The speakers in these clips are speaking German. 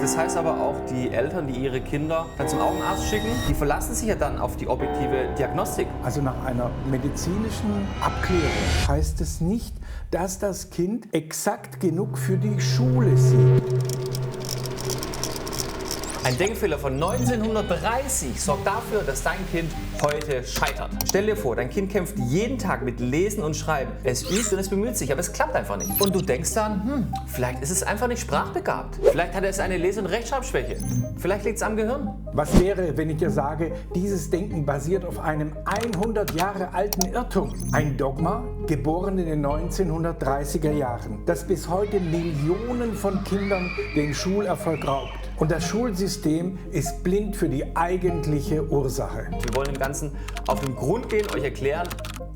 Das heißt aber auch, die Eltern, die ihre Kinder dann zum Augenarzt schicken, die verlassen sich ja dann auf die objektive Diagnostik. Also nach einer medizinischen Abklärung heißt es nicht, dass das Kind exakt genug für die Schule sieht. Ein Denkfehler von 1930 sorgt dafür, dass dein Kind heute scheitert. Stell dir vor, dein Kind kämpft jeden Tag mit Lesen und Schreiben. Es übt und es bemüht sich, aber es klappt einfach nicht. Und du denkst dann, vielleicht ist es einfach nicht sprachbegabt. Vielleicht hat es eine Lese- und Rechtschreibschwäche. Vielleicht liegt es am Gehirn. Was wäre, wenn ich dir sage, dieses Denken basiert auf einem 100 Jahre alten Irrtum? Ein Dogma, geboren in den 1930er Jahren, das bis heute Millionen von Kindern den Schulerfolg raubt. Und das Schulsystem ist blind für die eigentliche Ursache. Wir wollen dem Ganzen auf den Grund gehen, euch erklären,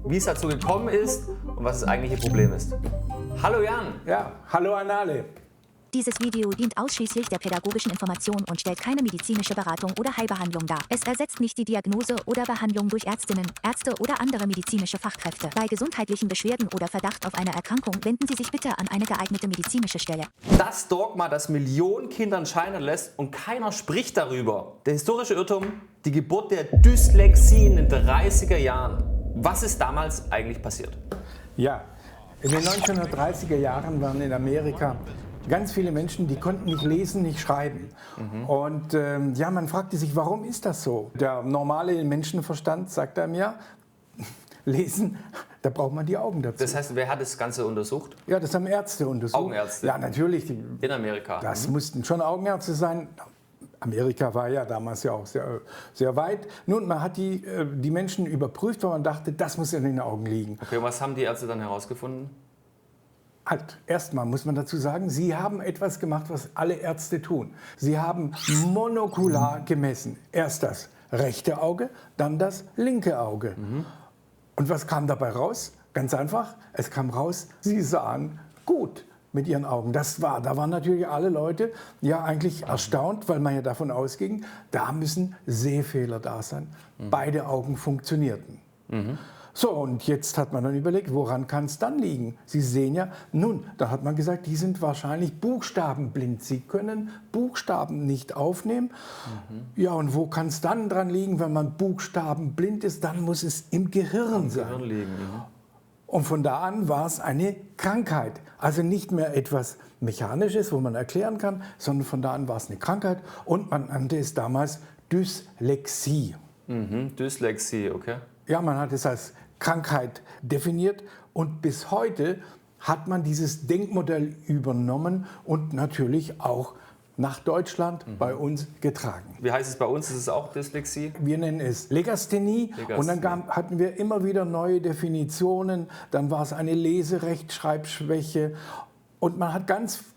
wie es dazu gekommen ist und was das eigentliche Problem ist. Hallo Jan! Ja, hallo an alle. Dieses Video dient ausschließlich der pädagogischen Information und stellt keine medizinische Beratung oder Heilbehandlung dar. Es ersetzt nicht die Diagnose oder Behandlung durch Ärztinnen, Ärzte oder andere medizinische Fachkräfte. Bei gesundheitlichen Beschwerden oder Verdacht auf eine Erkrankung wenden Sie sich bitte an eine geeignete medizinische Stelle. Das Dogma, das Millionen Kindern scheitern lässt und keiner spricht darüber. Der historische Irrtum, die Geburt der Dyslexie in den 30er Jahren. Was ist damals eigentlich passiert? Ja, in den 1930er Jahren waren in Amerika ganz viele Menschen, die konnten nicht lesen, nicht schreiben. Und ja, man fragte sich, warum ist das so? Der normale Menschenverstand sagt einem ja, lesen, da braucht man die Augen dazu. Das heißt, wer hat das Ganze untersucht? Ja, das haben Ärzte untersucht. Augenärzte? Ja, natürlich. In Amerika? Das mussten schon Augenärzte sein. Amerika war ja damals ja auch sehr, sehr weit. Nun, man hat die Menschen überprüft, weil man dachte, das muss in den Augen liegen. Okay, und was haben die Ärzte dann herausgefunden? Halt, erstmal muss man dazu sagen, sie haben etwas gemacht, was alle Ärzte tun. Sie haben monokular gemessen. Erst das rechte Auge, dann das linke Auge. Und was kam dabei raus? Ganz einfach, es kam raus, sie sahen gut mit ihren Augen. Da waren natürlich alle Leute ja eigentlich erstaunt, weil man ja davon ausging, da müssen Sehfehler da sein. Beide Augen funktionierten. So, und jetzt hat man dann überlegt, woran kann es dann liegen? Sie sehen ja, nun, da hat man gesagt, die sind wahrscheinlich buchstabenblind. Sie können Buchstaben nicht aufnehmen. Ja, und wo kann es dann dran liegen, wenn man buchstabenblind ist? Dann muss es im Gehirn sein. Gehirn liegen. Und von da an war es eine Krankheit. Also nicht mehr etwas Mechanisches, wo man erklären kann, sondern von da an war es eine Krankheit. Und man nannte es damals Dyslexie. Dyslexie, okay. Ja, man hat es als Krankheit definiert und bis heute hat man dieses Denkmodell übernommen und natürlich auch nach Deutschland bei uns getragen. Wie heißt es bei uns? Ist es auch Dyslexie? Wir nennen es Legasthenie und dann hatten wir immer wieder neue Definitionen. Dann war es eine Leserechtschreibschwäche und man hat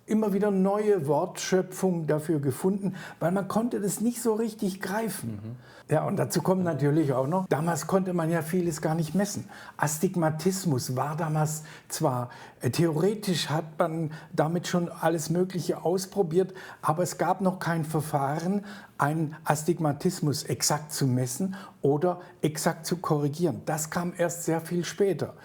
immer wieder neue Wortschöpfungen dafür gefunden, weil man konnte das nicht so richtig greifen. Ja, und dazu kommt natürlich auch noch, damals konnte man ja vieles gar nicht messen. Astigmatismus war damals zwar, theoretisch hat man damit schon alles Mögliche ausprobiert, aber es gab noch kein Verfahren, einen Astigmatismus exakt zu messen oder exakt zu korrigieren. Das kam erst sehr viel später.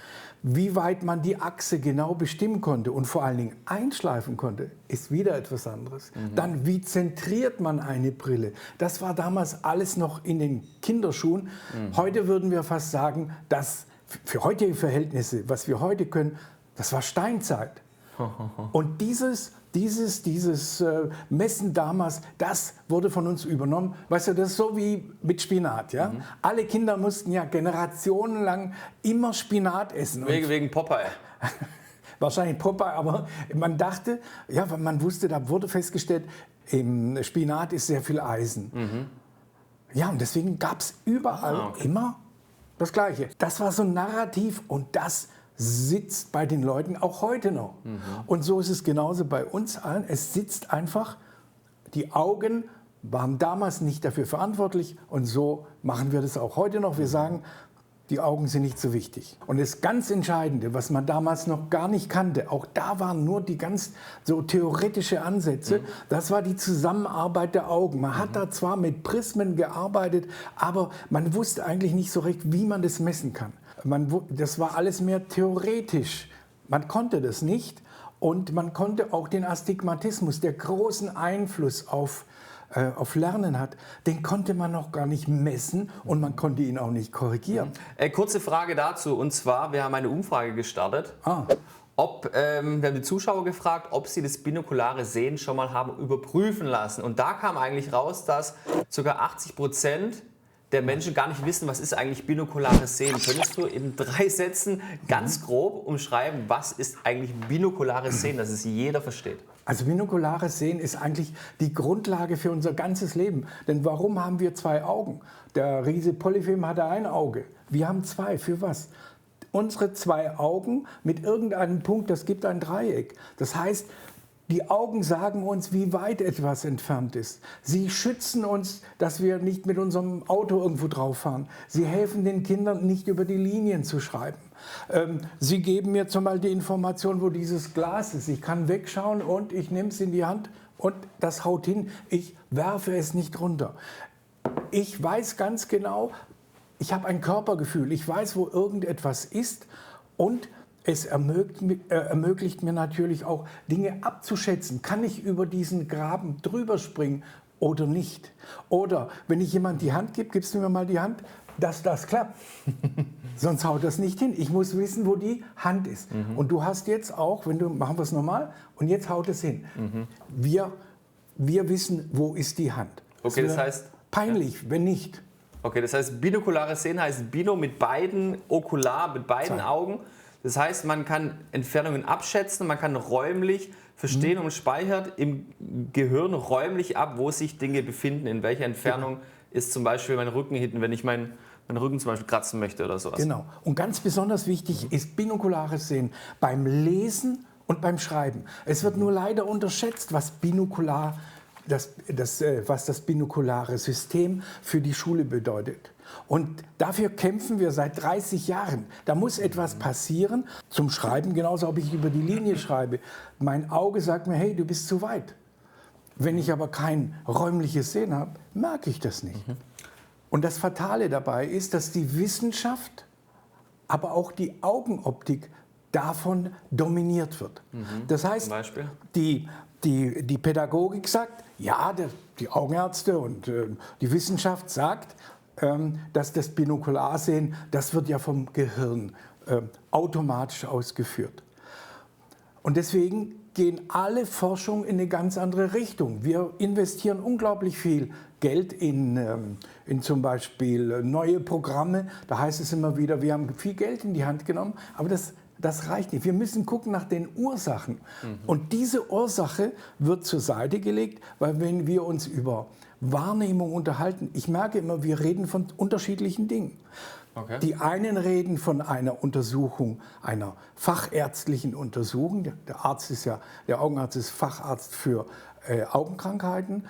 Wie weit man die Achse genau bestimmen konnte und vor allen Dingen einschleifen konnte, ist wieder etwas anderes. Dann, wie zentriert man eine Brille? Das war damals alles noch in den Kinderschuhen. Heute würden wir fast sagen, dass für heutige Verhältnisse, was wir heute können, das war Steinzeit. Und dieses Messen damals, das wurde von uns übernommen. Weißt du, das ist so wie mit Spinat. Ja? Alle Kinder mussten ja generationenlang immer Spinat essen. Wegen Popeye. Wahrscheinlich Popeye, aber man dachte, ja, man wusste, da wurde festgestellt, im Spinat ist sehr viel Eisen. Ja, und deswegen gab es überall immer das Gleiche. Das war so ein Narrativ und das sitzt bei den Leuten auch heute noch. Und so ist es genauso bei uns allen. Es sitzt einfach, die Augen waren damals nicht dafür verantwortlich und so machen wir das auch heute noch. Wir sagen, die Augen sind nicht so wichtig. Und das ganz Entscheidende, was man damals noch gar nicht kannte, auch da waren nur die ganz so theoretische Ansätze, das war die Zusammenarbeit der Augen. Man hat da zwar mit Prismen gearbeitet, aber man wusste eigentlich nicht so recht, wie man das messen kann. Das war alles mehr theoretisch. Man konnte das nicht Und man konnte auch den Astigmatismus, der großen Einfluss auf Lernen hat, den konnte man noch gar nicht messen und man konnte ihn auch nicht korrigieren. Kurze Frage dazu, und zwar, wir haben eine Umfrage gestartet. Wir haben die Zuschauer gefragt, ob sie das binokulare Sehen schon mal haben überprüfen lassen. Und da kam eigentlich raus, dass ca. 80% der Menschen gar nicht wissen, was ist eigentlich binokulares Sehen. Könntest du in 3 Sätzen ganz grob umschreiben, was ist eigentlich binokulares Sehen, dass es jeder versteht? Also binokulares Sehen ist eigentlich die Grundlage für unser ganzes Leben. Denn warum haben wir 2 Augen? Der Riese Polyphem hatte ein Auge. Wir haben 2. Für was? Unsere 2 Augen mit irgendeinem Punkt, das gibt ein Dreieck. Das heißt, die Augen sagen uns, wie weit etwas entfernt ist. Sie schützen uns, dass wir nicht mit unserem Auto irgendwo drauf fahren. Sie helfen den Kindern, nicht über die Linien zu schreiben. Sie geben mir zum Beispiel die Information, wo dieses Glas ist. Ich kann wegschauen und ich nehme es in die Hand und das haut hin. Ich werfe es nicht runter. Ich weiß ganz genau, ich habe ein Körpergefühl. Ich weiß, wo irgendetwas ist und es ermöglicht mir natürlich auch, Dinge abzuschätzen. Kann ich über diesen Graben drüber springen oder nicht? Oder wenn ich jemand die Hand gebe, gibst du mir mal die Hand, dass das klappt. Sonst haut das nicht hin. Ich muss wissen, wo die Hand ist. Und du hast jetzt auch, machen wir es nochmal, und jetzt haut es hin. Wir wissen, wo ist die Hand. Okay, das heißt... Peinlich, wenn nicht. Okay, das heißt, binokulares Sehen heißt Bino mit beiden, okular mit beiden Augen. Das heißt, man kann Entfernungen abschätzen, man kann räumlich verstehen und speichert im Gehirn räumlich ab, wo sich Dinge befinden, in welcher Entfernung ist zum Beispiel mein Rücken hinten, wenn ich meinen Rücken zum Beispiel kratzen möchte oder sowas. Genau. Und ganz besonders wichtig ist binokulares Sehen beim Lesen und beim Schreiben. Es wird nur leider unterschätzt, was das binokulare System für die Schule bedeutet. Und dafür kämpfen wir seit 30 Jahren. Da muss etwas passieren. Zum Schreiben genauso, ob ich über die Linie schreibe. Mein Auge sagt mir, hey, du bist zu weit. Wenn ich aber kein räumliches Sehen habe, merke ich das nicht. Und das Fatale dabei ist, dass die Wissenschaft, aber auch die Augenoptik davon dominiert wird. Das heißt, die Pädagogik sagt, ja, die Augenärzte und die Wissenschaft sagt, dass das Binokularsehen, das wird ja vom Gehirn automatisch ausgeführt. Und deswegen gehen alle Forschungen in eine ganz andere Richtung. Wir investieren unglaublich viel Geld in zum Beispiel neue Programme. Da heißt es immer wieder, wir haben viel Geld in die Hand genommen, aber das reicht nicht. Wir müssen gucken nach den Ursachen. Und diese Ursache wird zur Seite gelegt, weil wenn wir uns über Wahrnehmung unterhalten, ich merke immer, wir reden von unterschiedlichen Dingen. Okay. Die einen reden von einer Untersuchung, einer fachärztlichen Untersuchung. Der Augenarzt ist Facharzt für Augenkrankheiten.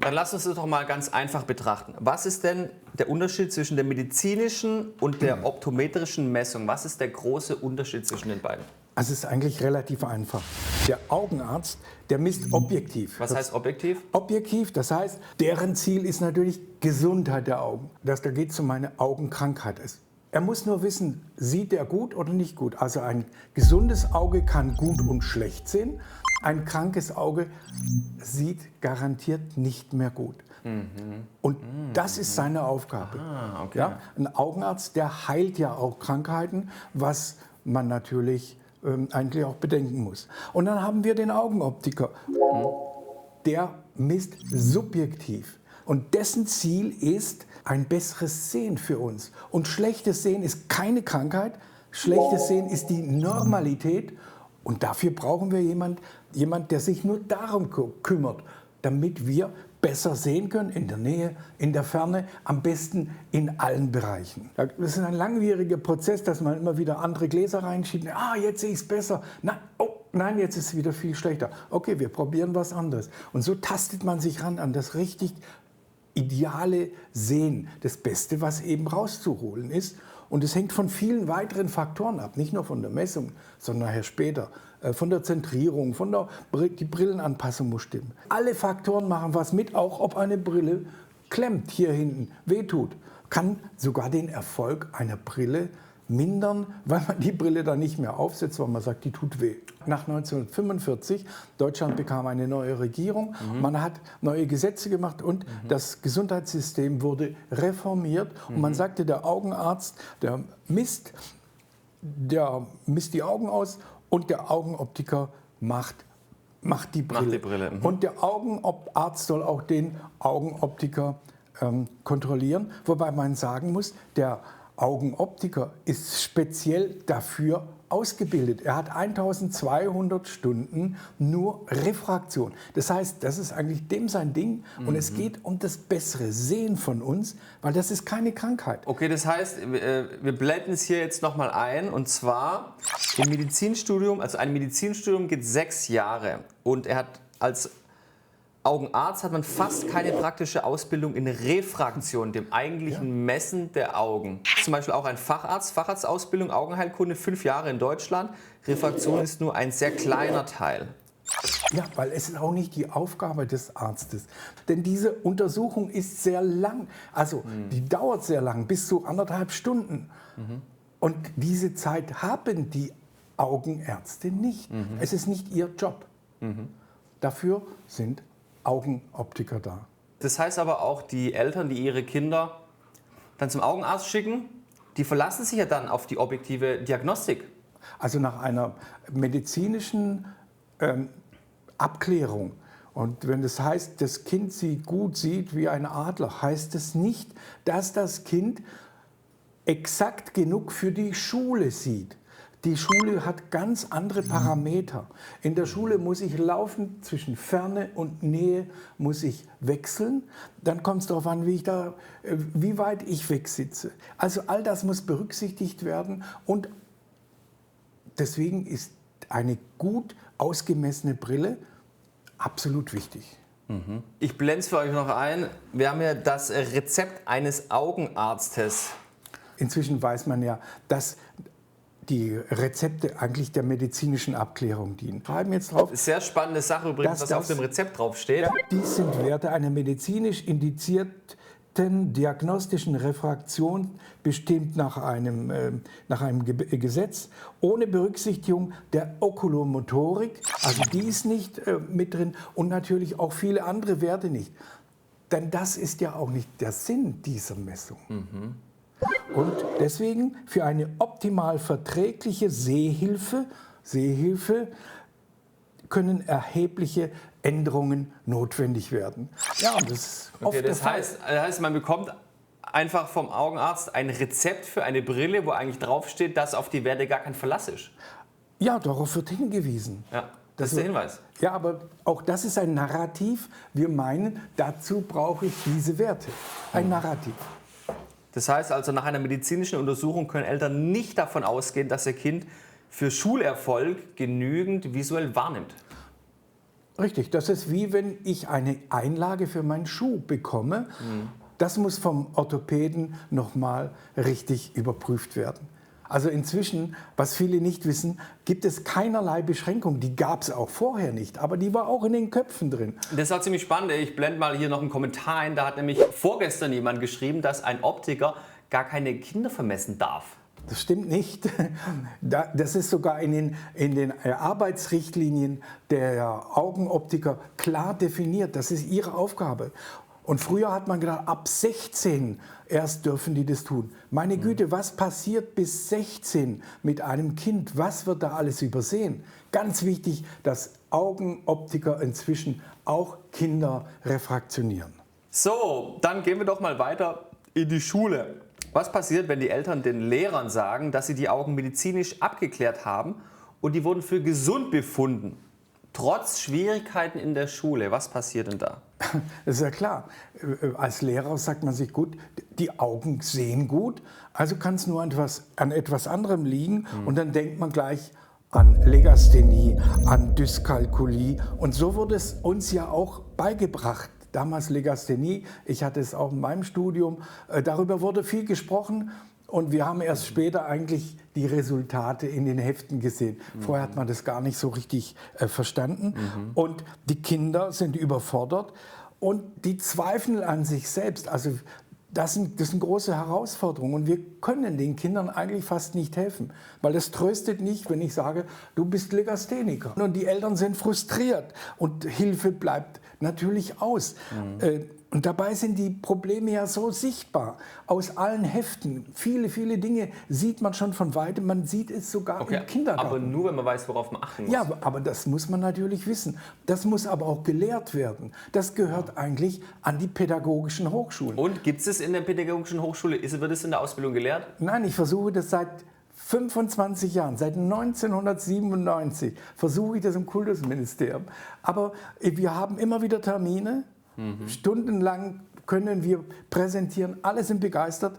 Dann lass uns das doch mal ganz einfach betrachten. Was ist denn der Unterschied zwischen der medizinischen und der optometrischen Messung? Was ist der große Unterschied zwischen den beiden? Also es ist eigentlich relativ einfach. Der Augenarzt, der misst objektiv. Was heißt objektiv? Objektiv, das heißt, deren Ziel ist natürlich Gesundheit der Augen. Da geht es um eine Augenkrankheit. Er muss nur wissen, sieht er gut oder nicht gut. Also ein gesundes Auge kann gut und schlecht sehen. Ein krankes Auge sieht garantiert nicht mehr gut. Und das ist seine Aufgabe. Okay. Ja, ein Augenarzt, der heilt ja auch Krankheiten, was man natürlich eigentlich auch bedenken muss. Und dann haben wir den Augenoptiker. Der misst subjektiv. Und dessen Ziel ist ein besseres Sehen für uns. Und schlechtes Sehen ist keine Krankheit. Schlechtes Sehen ist die Normalität. Und dafür brauchen wir jemand, der sich nur darum kümmert, damit wir besser sehen können, in der Nähe, in der Ferne, am besten in allen Bereichen. Das ist ein langwieriger Prozess, dass man immer wieder andere Gläser reinschiebt. Jetzt sehe ich es besser. Nein, jetzt ist es wieder viel schlechter. Okay, wir probieren was anderes. Und so tastet man sich ran an das richtig ideale Sehen, das Beste, was eben rauszuholen ist. Und es hängt von vielen weiteren Faktoren ab, nicht nur von der Messung, sondern nachher später. Von der Zentrierung, die Brillenanpassung muss stimmen. Alle Faktoren machen was mit, auch ob eine Brille klemmt hier hinten, wehtut. Kann sogar den Erfolg einer Brille mindern, weil man die Brille dann nicht mehr aufsetzt, weil man sagt, die tut weh. Nach 1945, Deutschland bekam eine neue Regierung, man hat neue Gesetze gemacht und das Gesundheitssystem wurde reformiert. Und man sagte, der Augenarzt, der misst die Augen aus und der Augenoptiker macht die Brille. Und der Augenarzt soll auch den Augenoptiker kontrollieren, wobei man sagen muss, der Augenoptiker ist speziell dafür ausgebildet. Er hat 1200 Stunden nur Refraktion. Das heißt, das ist eigentlich dem sein Ding und es geht um das bessere Sehen von uns, weil das ist keine Krankheit. Okay, das heißt, wir blenden es hier jetzt nochmal ein und zwar im Medizinstudium, also ein Medizinstudium geht 6 Jahre und er hat als Augenarzt hat man fast keine praktische Ausbildung in Refraktion, dem eigentlichen Messen der Augen. Zum Beispiel auch ein Facharztausbildung, Augenheilkunde, 5 Jahre in Deutschland. Refraktion ist nur ein sehr kleiner Teil. Ja, weil es ist auch nicht die Aufgabe des Arztes. Denn diese Untersuchung ist sehr lang, also die dauert sehr lang, bis zu 1,5 Stunden. Und diese Zeit haben die Augenärzte nicht. Es ist nicht ihr Job. Dafür sind Augenoptiker da. Das heißt aber auch, die Eltern, die ihre Kinder dann zum Augenarzt schicken, die verlassen sich ja dann auf die objektive Diagnostik. Also nach einer medizinischen Abklärung. Und wenn das heißt, das Kind gut sieht wie ein Adler, heißt es nicht, dass das Kind exakt genug für die Schule sieht. Die Schule hat ganz andere Parameter. In der Schule muss ich laufend zwischen Ferne und Nähe muss ich wechseln. Dann kommt es darauf an, wie weit ich wegsitze. Also all das muss berücksichtigt werden und deswegen ist eine gut ausgemessene Brille absolut wichtig. Ich blende es für euch noch ein. Wir haben ja das Rezept eines Augenarztes. Inzwischen weiß man ja, dass die Rezepte eigentlich der medizinischen Abklärung dienen. Schreiben jetzt drauf. Sehr spannende Sache übrigens, was auf dem Rezept draufsteht. Ja, dies sind Werte einer medizinisch indizierten diagnostischen Refraktion, bestimmt nach einem Gesetz, ohne Berücksichtigung der Okulomotorik, also die ist nicht mit drin und natürlich auch viele andere Werte nicht. Denn das ist ja auch nicht der Sinn dieser Messung. Und deswegen für eine optimal verträgliche Sehhilfe können erhebliche Änderungen notwendig werden. Ja, und das ist oft das heißt, man bekommt einfach vom Augenarzt ein Rezept für eine Brille, wo eigentlich draufsteht, dass auf die Werte gar kein Verlass ist. Ja, darauf wird hingewiesen. Ja, das ist der Hinweis. Ja, aber auch das ist ein Narrativ. Wir meinen, dazu brauche ich diese Werte. Ein Narrativ. Das heißt also, nach einer medizinischen Untersuchung können Eltern nicht davon ausgehen, dass ihr Kind für Schulerfolg genügend visuell wahrnimmt. Richtig, das ist wie wenn ich eine Einlage für meinen Schuh bekomme. Das muss vom Orthopäden nochmal richtig überprüft werden. Also inzwischen, was viele nicht wissen, gibt es keinerlei Beschränkung. Die gab es auch vorher nicht, aber die war auch in den Köpfen drin. Das war ziemlich spannend. Ich blende mal hier noch einen Kommentar ein. Da hat nämlich vorgestern jemand geschrieben, dass ein Optiker gar keine Kinder vermessen darf. Das stimmt nicht. Das ist sogar in den Arbeitsrichtlinien der Augenoptiker klar definiert. Das ist ihre Aufgabe. Und früher hat man gedacht, ab 16 erst dürfen die das tun. Meine Güte, was passiert bis 16 mit einem Kind? Was wird da alles übersehen? Ganz wichtig, dass Augenoptiker inzwischen auch Kinder refraktionieren. So, dann gehen wir doch mal weiter in die Schule. Was passiert, wenn die Eltern den Lehrern sagen, dass sie die Augen medizinisch abgeklärt haben und die wurden für gesund befunden? Trotz Schwierigkeiten in der Schule, was passiert denn da? Das ist ja klar. Als Lehrer sagt man sich, gut, die Augen sehen gut, also kann es nur an etwas anderem liegen. Und dann denkt man gleich an Legasthenie, an Dyskalkulie. Und so wurde es uns ja auch beigebracht. Damals Legasthenie, ich hatte es auch in meinem Studium, darüber wurde viel gesprochen. Und wir haben erst später eigentlich die Resultate in den Heften gesehen. Vorher hat man das gar nicht so richtig verstanden. Und die Kinder sind überfordert und die zweifeln an sich selbst. Also das sind große Herausforderungen und wir können den Kindern eigentlich fast nicht helfen, weil es tröstet nicht, wenn ich sage, du bist Legastheniker und die Eltern sind frustriert und Hilfe bleibt natürlich aus. Und dabei sind die Probleme ja so sichtbar. Aus allen Heften, viele, viele Dinge sieht man schon von weitem. Man sieht es sogar im Kindergarten. Aber nur, wenn man weiß, worauf man achten muss. Ja, aber das muss man natürlich wissen. Das muss aber auch gelehrt werden. Das gehört eigentlich an die pädagogischen Hochschulen. Und gibt es in der pädagogischen Hochschule, wird es in der Ausbildung gelehrt? Nein, ich versuche das seit 25 Jahren, seit 1997 versuche ich das im Kultusministerium. Aber wir haben immer wieder Termine. Stundenlang können wir präsentieren, alle sind begeistert.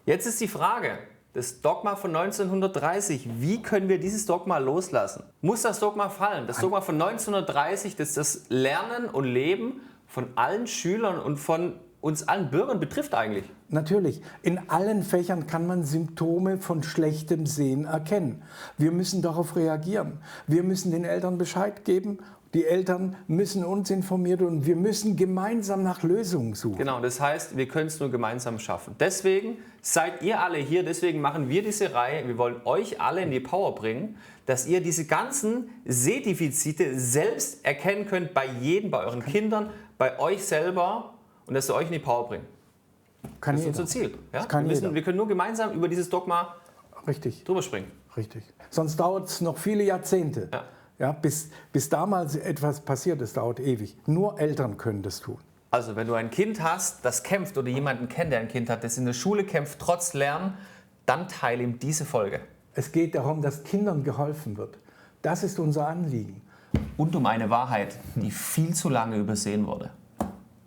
Jetzt ist die Frage, das Dogma von 1930, wie können wir dieses Dogma loslassen? Muss das Dogma fallen? Das Dogma von 1930, das das Lernen und Leben von allen Schülern und von uns allen Bürgern betrifft eigentlich. Natürlich, in allen Fächern kann man Symptome von schlechtem Sehen erkennen. Wir müssen darauf reagieren. Wir müssen den Eltern Bescheid geben. Die Eltern müssen uns informieren und wir müssen gemeinsam nach Lösungen suchen. Genau, das heißt, wir können es nur gemeinsam schaffen. Deswegen seid ihr alle hier, deswegen machen wir diese Reihe. Wir wollen euch alle in die Power bringen, dass ihr diese ganzen Sehdefizite selbst erkennen könnt bei jedem, bei euren Kindern, bei euch selber und dass ihr euch in die Power bringt. Das ist unser Ziel. Ja? Wir können nur gemeinsam über dieses Dogma drüber springen. Richtig. Sonst dauert es noch viele Jahrzehnte. Ja. Ja, bis damals etwas passiert, das dauert ewig. Nur Eltern können das tun. Also wenn du ein Kind hast, das kämpft oder jemanden kennt, der ein Kind hat, das in der Schule kämpft, trotz Lernen, dann teile ihm diese Folge. Es geht darum, dass Kindern geholfen wird. Das ist unser Anliegen. Und um eine Wahrheit, die viel zu lange übersehen wurde.